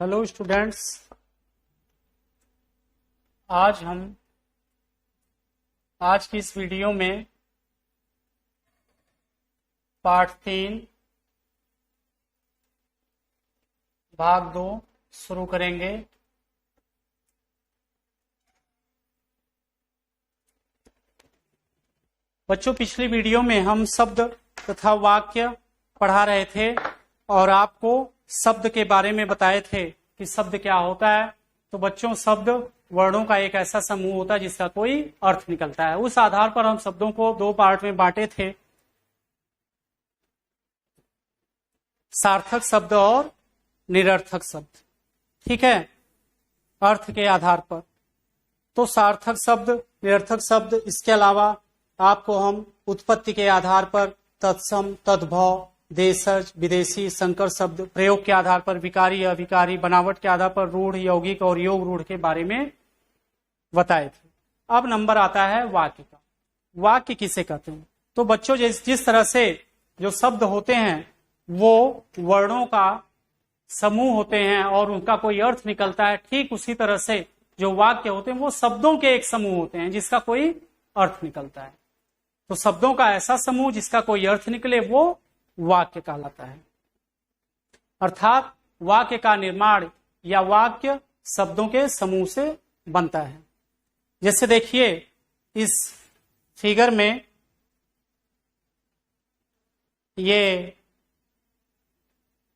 Hello students, आज की इस वीडियो में पार्ट 3 भाग 2 शुरू करेंगे। बच्चों, पिछली वीडियो में हम शब्द तथा वाक्य पढ़ा रहे थे और आपको शब्द के बारे में बताए थे कि शब्द क्या होता है। तो बच्चों, शब्द वर्णों का एक ऐसा समूह होता है जिसका कोई अर्थ निकलता है। उस आधार पर हम शब्दों को 2 पार्ट में बांटे थे, सार्थक शब्द और निरर्थक शब्द। ठीक है, अर्थ के आधार पर। तो सार्थक शब्द, निरर्थक शब्द, इसके अलावा आपको हम उत्पत्ति के आधार पर तत्सम, तद्भव, देशज, विदेशी, संकर शब्द, प्रयोग के आधार पर विकारी, अविकारी, बनावट के आधार पर रूढ़, यौगिक और योग रूढ़ के बारे में बताए थे। अब नंबर आता है वाक्य का। वाक्य किसे कहते हैं? तो बच्चों, जिस तरह से जो शब्द होते हैं वो वर्णों का समूह होते हैं और उनका कोई अर्थ निकलता है, ठीक उसी तरह से जो वाक्य होते हैं वो शब्दों के एक समूह होते हैं जिसका कोई अर्थ निकलता है। तो शब्दों का ऐसा समूह जिसका कोई अर्थ निकले वो वाक्य कहलाता है। अर्थात वाक्य का निर्माण या वाक्य शब्दों के समूह से बनता है। जैसे देखिए इस फिगर में ये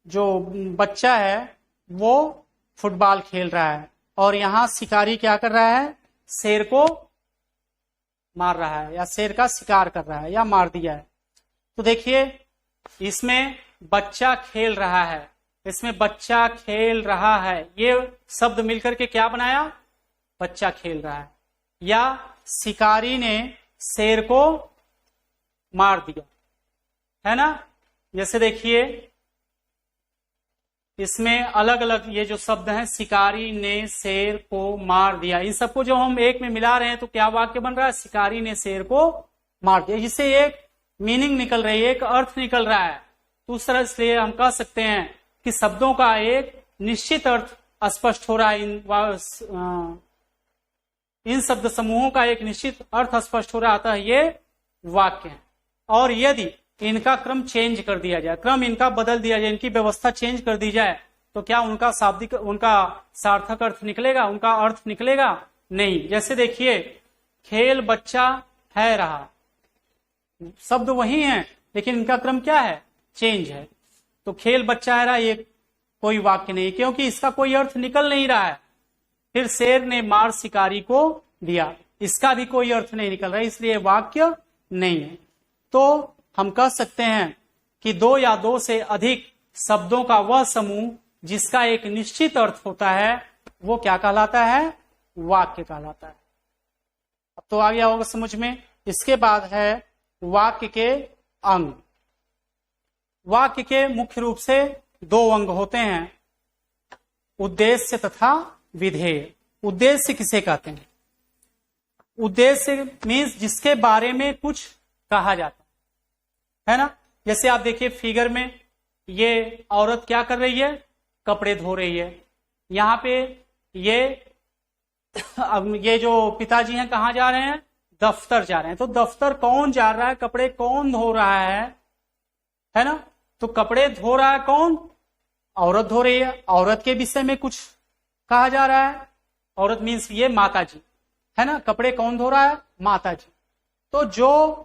जो बच्चा है वो फुटबॉल खेल रहा है और यहां शिकारी क्या कर रहा है? शेर को मार रहा है या शेर का शिकार कर रहा है या मार दिया है। तो देखिए इसमें बच्चा खेल रहा है, इसमें बच्चा खेल रहा है, ये शब्द मिलकर के क्या बनाया? बच्चा खेल रहा है। या शिकारी ने शेर को मार दिया, है ना। जैसे देखिए इसमें अलग अलग ये जो शब्द हैं, शिकारी ने शेर को मार दिया, इन सबको जो हम एक में मिला रहे हैं तो क्या वाक्य बन रहा है? शिकारी ने शेर को मार दिया। जिससे एक मीनिंग निकल रही है, एक अर्थ निकल रहा है। तो उस तरह से हम कह सकते हैं कि शब्दों का एक निश्चित अर्थ स्पष्ट हो रहा है। इन शब्द समूहों का एक निश्चित अर्थ स्पष्ट हो रहा था, ये वाक्य है। और यदि इनका क्रम चेंज कर दिया जाए, क्रम इनका बदल दिया जाए, इनकी व्यवस्था चेंज कर दी जाए, तो क्या उनका शाब्दिक, उनका सार्थक अर्थ निकलेगा? उनका अर्थ निकलेगा नहीं। जैसे देखिए खेल बच्चा है रहा, शब्द वही है लेकिन इनका क्रम क्या है? चेंज है। तो खेल बच्चा है रहा, ये कोई वाक्य नहीं, क्योंकि इसका कोई अर्थ निकल नहीं रहा है। फिर शेर ने मार शिकारी को दिया, इसका भी कोई अर्थ नहीं निकल रहा है, इसलिए वाक्य नहीं है। तो हम कह सकते हैं कि 2 या 2 से अधिक शब्दों का वह समूह जिसका एक निश्चित अर्थ होता है वो क्या कहलाता है? वाक्य कहलाता है। अब तो आ गया होगा समझ में। इसके बाद है वाक्य के अंग। वाक्य के मुख्य रूप से 2 अंग होते हैं, उद्देश्य तथा विधेय। उद्देश्य किसे कहते हैं? उद्देश्य मीन्स जिसके बारे में कुछ कहा जाता है ना। जैसे आप देखिए फिगर में ये औरत क्या कर रही है? कपड़े धो रही है। यहाँ पे ये जो पिताजी हैं कहाँ जा रहे हैं? दफ्तर जा रहे हैं। तो दफ्तर कौन जा रहा है? कपड़े कौन धो रहा है ना। तो कपड़े धो रहा है कौन? औरत धो रही है। औरत के विषय में कुछ कहा जा रहा है। औरत मीन्स ये माता जी, है ना। कपड़े कौन धो रहा है? माता जी। तो जो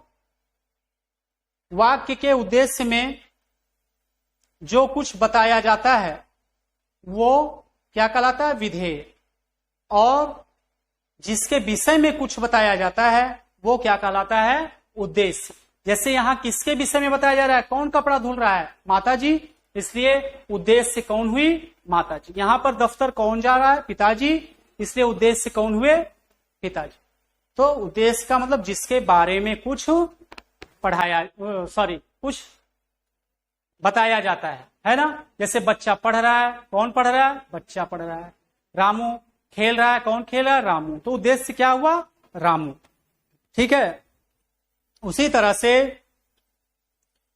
वाक्य के उद्देश्य में जो कुछ बताया जाता है वो क्या कहलाता है? विधेय। और जिसके विषय में कुछ बताया जाता है वो क्या कहलाता है? उद्देश्य। जैसे यहाँ किसके विषय में बताया जा रहा है? कौन कपड़ा धुल रहा है? माता जी, इसलिए उद्देश्य कौन हुई? माता जी। यहाँ पर दफ्तर कौन जा रहा है? पिताजी, इसलिए उद्देश्य कौन हुए? पिताजी। तो उद्देश्य का मतलब जिसके बारे में कुछ कुछ बताया जाता है ना। जैसे बच्चा पढ़ रहा है, कौन पढ़ रहा है? बच्चा पढ़ रहा है। रामू खेल रहा है, कौन खेल रहा है? रामू। तो उद्देश्य क्या हुआ? रामू। ठीक है। उसी तरह से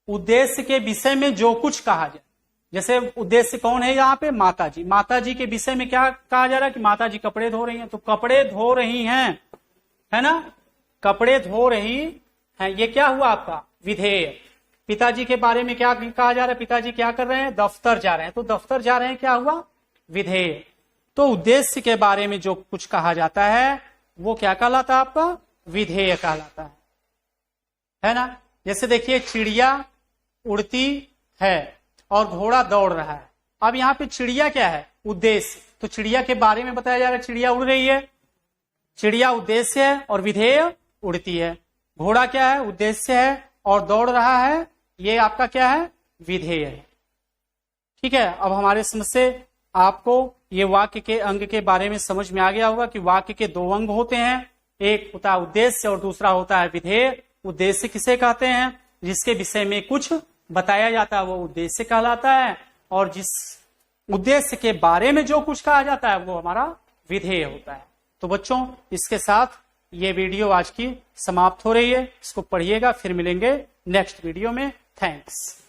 उद्देश्य के विषय में जो कुछ कहा जाए, जैसे उद्देश्य कौन है यहाँ पे? माता जी। माता जी के विषय में क्या कहा जा रहा है कि माता जी कपड़े धो रही हैं, तो कपड़े धो रही हैं, है ना, कपड़े धो रही हैं, ये क्या हुआ आपका? विधेय। पिताजी के बारे में क्या कहा जा रहा है? पिताजी क्या कर रहे हैं? दफ्तर जा रहे हैं, तो दफ्तर जा रहे हैं, क्या हुआ? विधेय। तो उद्देश्य के बारे में जो कुछ कहा जाता है वो क्या कहलाता है आपका? विधेय कहलाता है ना। जैसे देखिए चिड़िया उड़ती है और घोड़ा दौड़ रहा है। अब यहाँ पे चिड़िया क्या है? उद्देश्य। तो चिड़िया के बारे में बताया जा रहा है, चिड़िया उड़ रही है, चिड़िया उद्देश्य है और विधेय उड़ती है। घोड़ा क्या है? उद्देश्य है और दौड़ रहा है, ये आपका क्या है? विधेय है। ठीक है, अब हमारे समझ से आपको ये वाक्य के अंग के बारे में समझ में आ गया होगा कि वाक्य के दो अंग होते हैं, एक होता है उद्देश्य और दूसरा होता है विधेय। उद्देश्य किसे कहते हैं? जिसके विषय में कुछ बताया जाता है वो उद्देश्य कहलाता है, और जिस उद्देश्य के बारे में जो कुछ कहा जाता है वो हमारा विधेय होता है। तो बच्चों, इसके साथ ये वीडियो आज की समाप्त हो रही है। इसको पढ़िएगा, फिर मिलेंगे नेक्स्ट वीडियो में। थैंक्स।